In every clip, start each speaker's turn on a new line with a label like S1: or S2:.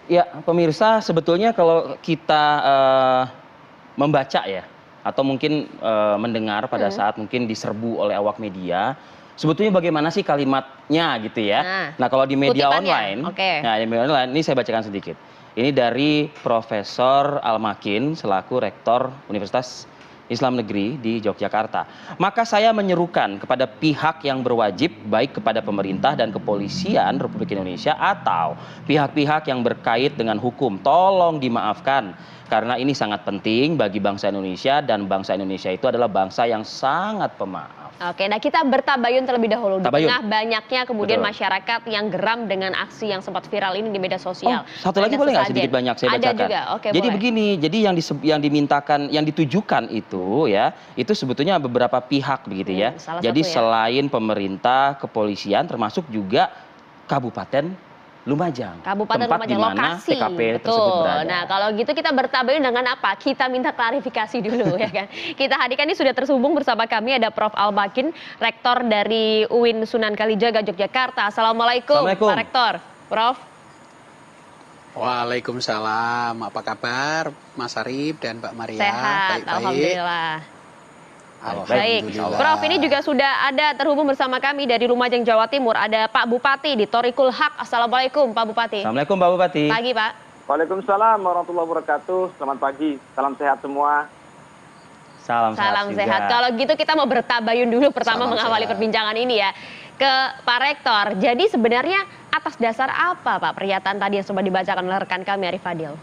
S1: Ya, pemirsa, sebetulnya kalau kita membaca ya, atau mungkin mendengar pada saat mungkin diserbu oleh awak media, sebetulnya bagaimana sih kalimatnya gitu ya. Nah, kalau di media online, nah di media online ini saya bacakan sedikit. Ini dari Profesor Al-Makin selaku Rektor Universitas Islam Negeri di Yogyakarta. Maka saya menyerukan kepada pihak yang berwajib, baik kepada pemerintah dan kepolisian Republik Indonesia atau pihak-pihak yang berkait dengan hukum, tolong dimaafkan. Karena ini sangat penting bagi bangsa Indonesia, dan bangsa Indonesia itu adalah bangsa yang sangat pemaaf.
S2: Oke, nah kita bertabayun terlebih dahulu. Di
S1: Tabayun.
S2: tengah banyaknya kemudian
S1: Betul.
S2: masyarakat yang geram dengan aksi yang sempat viral ini di media sosial.
S1: Satu lagi boleh nggak sedikit banyak saya bacakan?
S2: Ada juga, oke,
S1: Jadi
S2: boleh.
S1: begini, jadi yang dimintakan, yang ditujukan itu ya, itu sebetulnya beberapa pihak begitu ya.
S2: Salah
S1: Jadi
S2: satu ya.
S1: selain pemerintah, kepolisian, termasuk juga Kabupaten Lumajang.
S2: Kabupaten
S1: Tempat di
S2: Lumajang,
S1: mana
S2: lokasi.
S1: TKP tersebut berada.
S2: Nah, kalau gitu kita bertabayun dengan apa? Kita minta klarifikasi dulu ya kan. Kita hadirkan, ini sudah tersambung bersama kami ada Prof. Al-Makin, Rektor dari UIN Sunan Kalijaga, Yogyakarta. Assalamualaikum, Pak Rektor. Prof.
S3: Waalaikumsalam. Apa kabar Mas Arif dan Mbak Maria?
S2: Sehat,
S3: Baik-baik.
S2: Alhamdulillah. Baik,
S3: Alhamdulillah.
S2: Prof, ini juga sudah ada terhubung bersama kami dari Lumajang, Jawa Timur. Ada Pak Bupati di Thoriqul Haq. Assalamualaikum, Pak Bupati.
S1: Assalamualaikum, Pak Bupati.
S2: Pagi, Pak.
S4: Waalaikumsalam warahmatullahi wabarakatuh. Selamat pagi, salam sehat semua.
S1: Salam
S2: Salam
S1: juga.
S2: sehat. Kalau gitu kita mau bertabayun dulu pertama
S3: Salam
S2: mengawali
S3: sehat.
S2: perbincangan ini ya. Ke Pak Rektor. Jadi sebenarnya atas dasar apa Pak pernyataan tadi yang sempat dibacakan oleh rekan kami Arif Fadil?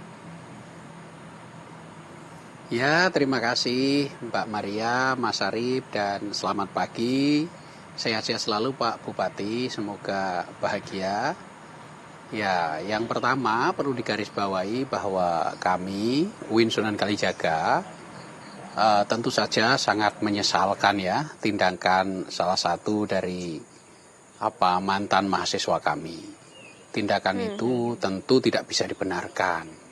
S3: Ya, terima kasih Mbak Maria, Mas Arif, dan selamat pagi. Sehat-sehat selalu Pak Bupati, semoga bahagia. Ya, yang pertama perlu digarisbawahi bahwa kami, UIN Sunan Kalijaga, tentu saja sangat menyesalkan ya tindakan salah satu dari mantan mahasiswa kami. Tindakan itu tentu tidak bisa dibenarkan.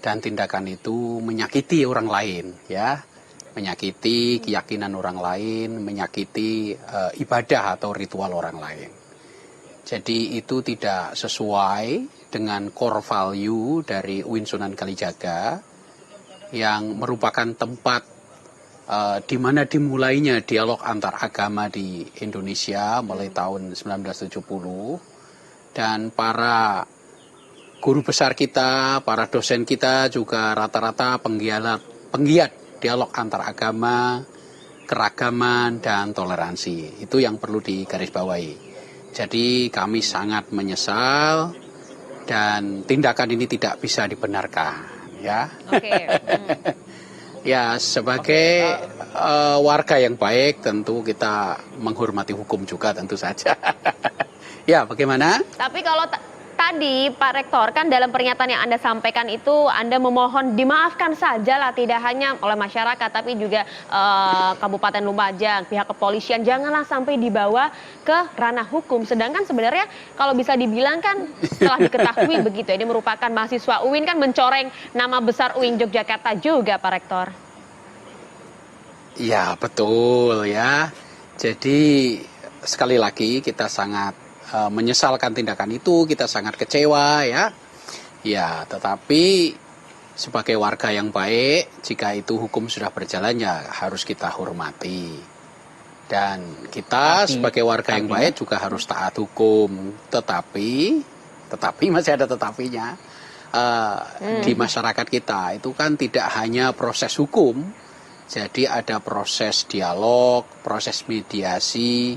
S3: Dan tindakan itu menyakiti orang lain, ya, menyakiti keyakinan orang lain, menyakiti ibadah atau ritual orang lain. Jadi itu tidak sesuai dengan core value dari UIN Sunan Kalijaga yang merupakan tempat di mana dimulainya dialog antar agama di Indonesia mulai tahun 1970, dan para guru besar kita, para dosen kita juga rata-rata penggiat dialog antar agama, keragaman, dan toleransi. Itu yang perlu digarisbawahi. Jadi kami sangat menyesal dan tindakan ini tidak bisa dibenarkan, ya. Ya, sebagai warga yang baik tentu kita menghormati hukum juga tentu saja. Ya, bagaimana?
S2: Tapi kalau tadi Pak Rektor kan dalam pernyataan yang Anda sampaikan itu Anda memohon dimaafkan saja lah, tidak hanya oleh masyarakat tapi juga Kabupaten Lumajang, pihak kepolisian, janganlah sampai dibawa ke ranah hukum. Sedangkan sebenarnya kalau bisa dibilang kan setelah diketahui begitu ini merupakan mahasiswa UIN, kan mencoreng nama besar UIN Yogyakarta juga Pak Rektor.
S3: Ya, betul ya. Jadi sekali lagi kita sangat menyesalkan tindakan itu, kita sangat kecewa ya. Ya, tetapi sebagai warga yang baik, jika itu hukum sudah berjalan ya harus kita hormati. Dan kita sebagai warga yang baik juga harus taat hukum. Tetapi masih ada tetapinya. Di masyarakat kita itu kan tidak hanya proses hukum, jadi ada proses dialog, proses mediasi,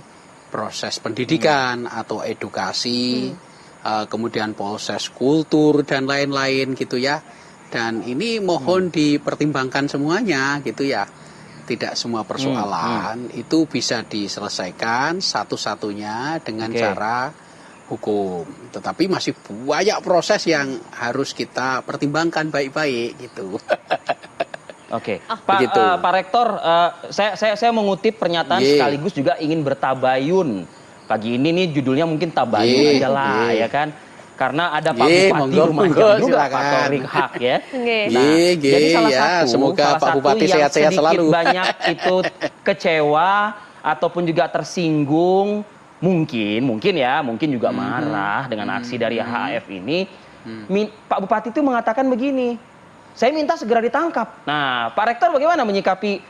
S3: proses pendidikan atau edukasi, kemudian proses kultur dan lain-lain gitu ya. Dan ini mohon dipertimbangkan semuanya gitu ya. Tidak semua persoalan itu bisa diselesaikan satu-satunya dengan cara hukum. Tetapi masih banyak proses yang harus kita pertimbangkan baik-baik gitu.
S1: Oke, Pak Rektor, saya mengutip pernyataan sekaligus juga ingin bertabayun. Pagi ini nih judulnya mungkin tabayun aja lah ya kan. Karena ada Pak Bupati Lumajang juga, Pak Thoriqul Haq ya. Nah, jadi salah Pak Bupati sehat-sehat selalu. Banyak itu kecewa ataupun juga tersinggung, mungkin juga marah dengan aksi dari HF ini. Pak Bupati itu mengatakan begini, saya minta segera ditangkap. Nah, Pak Rektor bagaimana menyikapi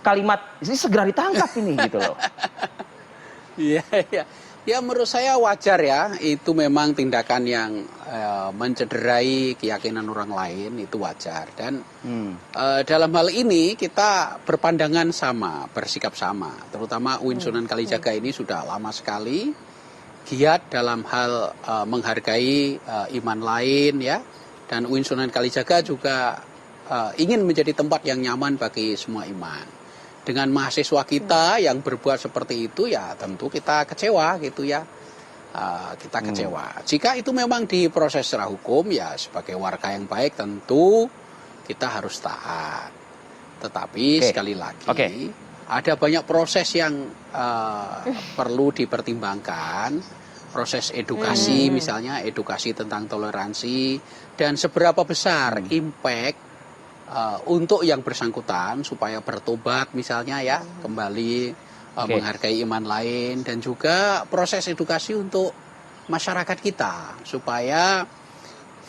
S1: kalimat ini segera ditangkap ini gitu loh?
S3: Iya, iya. Ya menurut saya wajar ya, itu memang tindakan yang mencederai keyakinan orang lain, itu wajar. Dan dalam hal ini kita berpandangan sama, bersikap sama. Terutama UIN Sunan Kalijaga ini sudah lama sekali giat dalam hal menghargai iman lain ya. Dan UIN Sunan Kalijaga juga ingin menjadi tempat yang nyaman bagi semua iman. Dengan mahasiswa kita yang berbuat seperti itu ya tentu kita kecewa gitu ya. Kita kecewa. Jika itu memang diproses secara hukum ya sebagai warga yang baik tentu kita harus taat. Tetapi sekali lagi ada banyak proses yang perlu dipertimbangkan. Proses edukasi misalnya edukasi tentang toleransi dan seberapa besar impact untuk yang bersangkutan supaya bertobat misalnya ya kembali menghargai iman lain dan juga proses edukasi untuk masyarakat kita supaya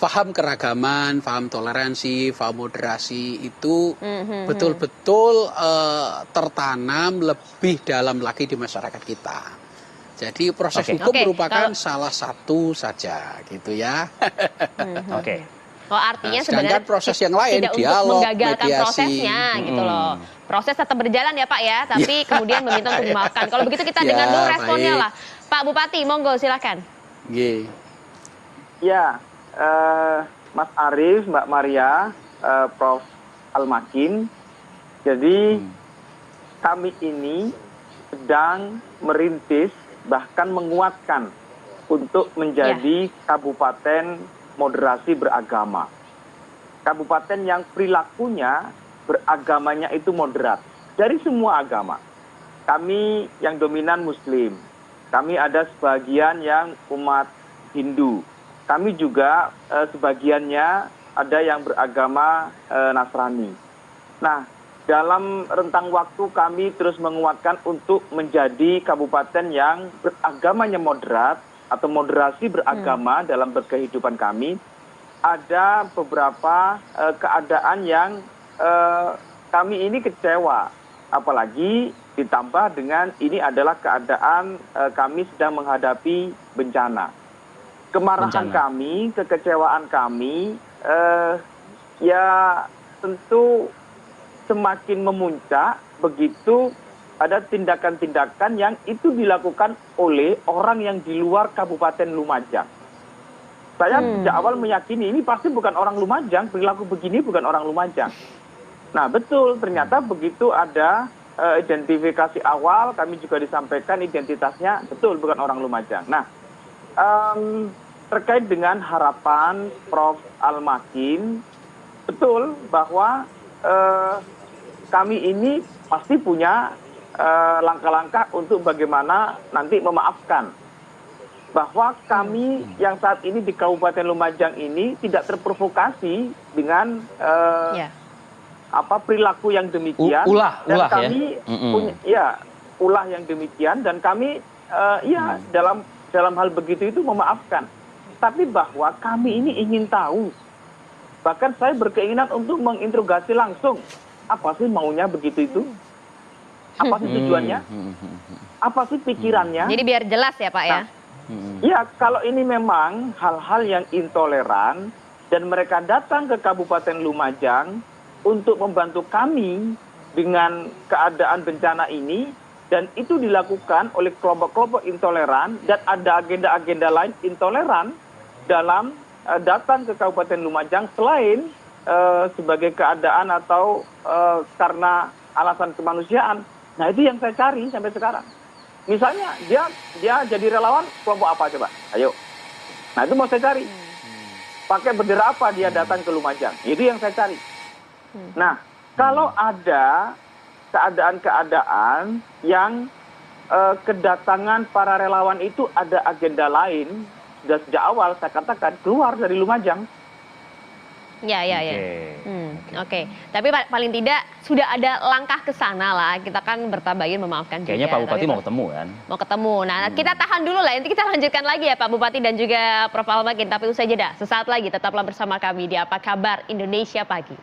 S3: paham keragaman, paham toleransi, paham moderasi itu betul-betul tertanam lebih dalam lagi di masyarakat kita. Jadi proses hukum merupakan salah satu saja gitu ya.
S2: Oh artinya
S3: sedangkan
S2: sebenarnya
S3: proses yang lain
S2: tidak
S3: dialog,
S2: untuk menggagalkan
S3: mediasi.
S2: prosesnya gitu loh. Proses tetap berjalan ya Pak ya, tapi kemudian meminta untuk dimaafkan. Kalau begitu kita dengar dulu responnya lah. Pak Bupati, monggo silakan.
S4: Ya, Mas Arief, Mbak Maria, Prof. Almakin. Jadi kami ini sedang merintis bahkan menguatkan untuk menjadi kabupaten moderasi beragama. Kabupaten yang perilakunya beragamanya itu moderat dari semua agama. Kami yang dominan Muslim, kami ada sebagian yang umat Hindu, kami juga sebagiannya ada yang beragama Nasrani. Nah, dalam rentang waktu kami terus menguatkan untuk menjadi kabupaten yang beragamanya moderat atau moderasi beragama dalam berkehidupan kami. Ada beberapa keadaan yang kami ini kecewa, apalagi ditambah dengan ini adalah keadaan kami sedang menghadapi bencana. Kemarahan kami, kekecewaan kami, ya tentu semakin memuncak begitu ada tindakan-tindakan yang itu dilakukan oleh orang yang di luar Kabupaten Lumajang. Saya sejak awal meyakini ini pasti bukan orang Lumajang, perilaku begini bukan orang Lumajang. Nah betul, ternyata begitu ada identifikasi awal, kami juga disampaikan identitasnya betul bukan orang Lumajang. Nah, terkait dengan harapan Prof. Almakin, betul bahwa kami ini pasti punya langkah-langkah untuk bagaimana nanti memaafkan. Bahwa kami yang saat ini di Kabupaten Lumajang ini tidak terprovokasi dengan perilaku yang demikian. Dan kami punya ulah yang demikian dan kami dalam hal begitu itu memaafkan. Tapi bahwa kami ini ingin tahu, bahkan saya berkeinginan untuk menginterogasi langsung apa sih maunya begitu itu. Apa sih tujuannya? Apa sih pikirannya?
S2: Jadi biar jelas ya Pak ya?
S4: Ya, kalau ini memang hal-hal yang intoleran dan mereka datang ke Kabupaten Lumajang untuk membantu kami dengan keadaan bencana ini dan itu dilakukan oleh kelompok-kelompok intoleran dan ada agenda-agenda lain intoleran dalam datang ke Kabupaten Lumajang selain sebagai keadaan atau karena alasan kemanusiaan. Nah itu yang saya cari sampai sekarang. Misalnya dia jadi relawan kelompok apa coba? Ayo. Nah itu mau saya cari. Pakai bendera apa dia datang ke Lumajang? Itu yang saya cari. Nah kalau ada keadaan-keadaan yang kedatangan para relawan itu ada agenda lain, sudah sejak awal saya katakan keluar dari Lumajang.
S2: Ya, ya, ya. Oke. Tapi paling tidak sudah ada langkah ke sana lah. Kita kan bertabayun memaafkan
S1: Kayaknya
S2: juga.
S1: Pak Bupati
S2: Tapi
S1: mau ketemu kan?
S2: mau ketemu. Nah, kita tahan dulu lah. Nanti kita lanjutkan lagi ya Pak Bupati dan juga Prof. Almakin. Tapi usai jeda. Sesaat lagi tetaplah bersama kami di Apa Kabar Indonesia Pagi.